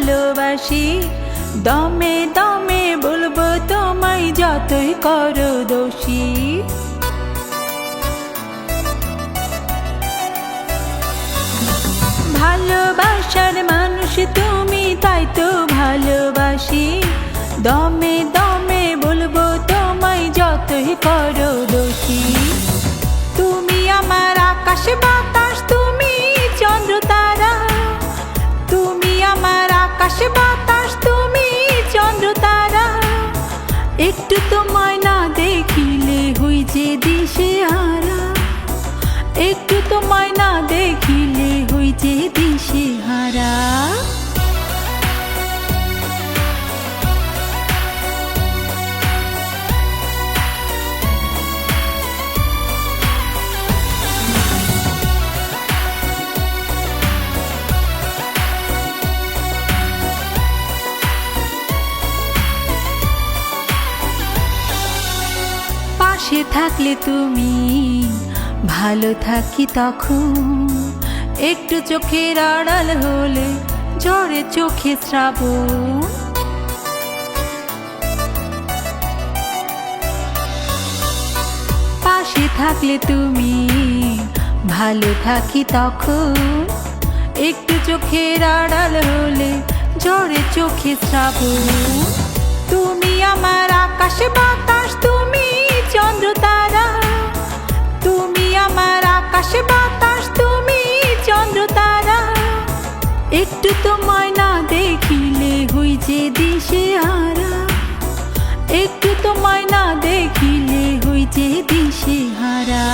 ভালোবাসি, দমে দমে বলবো তোমায় যতই করো দোষী। ভালোবাসার মানুষ তুমি, তাই তো ভালোবাসি, দমে দমে বলবো তোমায় যতই করো দোষী। তুমি আমার আকাশ বাতাস, তুমি চন্দ্র তারা, তুমি আমার আকাশ বাতাস, তুমি চন্দ্র তারা। একটু তোমায় না দেখিলে হই যে দিশেহারা, একটু তোমায় না দেখিলে হই যে দিশেহারা। পাশে থাকলে তুমি ভালো থাকি তখন, একটু চোখের আড়াল হলে ঝরে চোখে শ্রাবণ। পাশে থাকলে তুমি ভালো থাকি তখন, একটু চোখের আড়াল হলে ঝরে চোখে শ্রাবণ। তুমি আমার আকাশ বাতাস, তুমি চন্দ্র তারা, তুমি আমার আকাশ বাতাস, তুমি চন্দ্র তারা। একটু তোমায় না দেখিলে হই যে দিশেহারা, একটু তোমায় না দেখিলে হই যে দিশেহারা।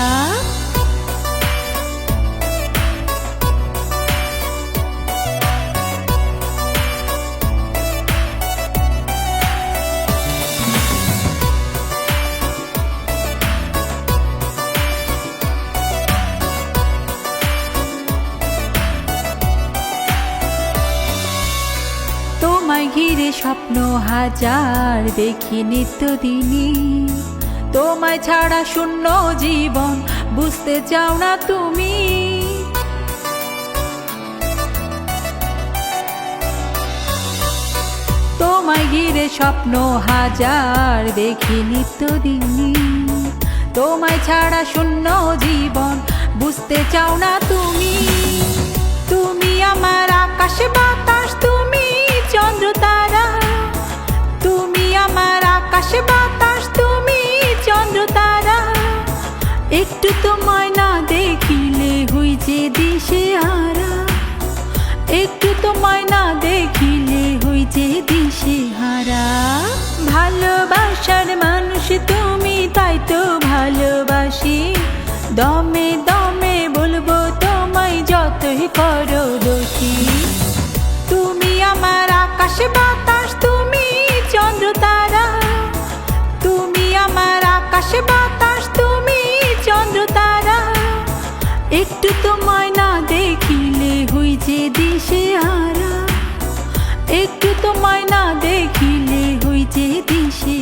তোমায় ঘিরে স্বপ্ন হাজার দেখি নিত্যদিনই, তোমায় ছাড়া শূন্য জীবন বুঝতে চাও না তুমি। তোমায় ঘিরে স্বপ্ন হাজার দেখি নিত্যদিনই, তোমায় ছাড়া শূন্য জীবন বুঝতে চাও না তুমি। তুমি আমার আকাশ বাতাস, তুমি চন্দ্র তারা, তুমি আমার আকাশ বাতাস, তুমি চন্দ্র তারা। একটু তোমায় না দেখিলে হই যে দিশেহারা, একটু তোমায় না দেখিলে হই যে দিশেহারা। ভালোবাসার মানুষ তুমি, তাই তো ভালোবাসি, দমে দমে বলবো তোমায় যতই করো দোষী। তুমি আমার আকাশ বাতাস, তুমি চন্দ্র তারা, তুমি আমার আকাশ বাতাস, তুমি চন্দ্র তারা। একটু তোমায় না দেখিলে হই যে দিশেহারা, একটু তোমায় না দেখিলে হই যে দিশে।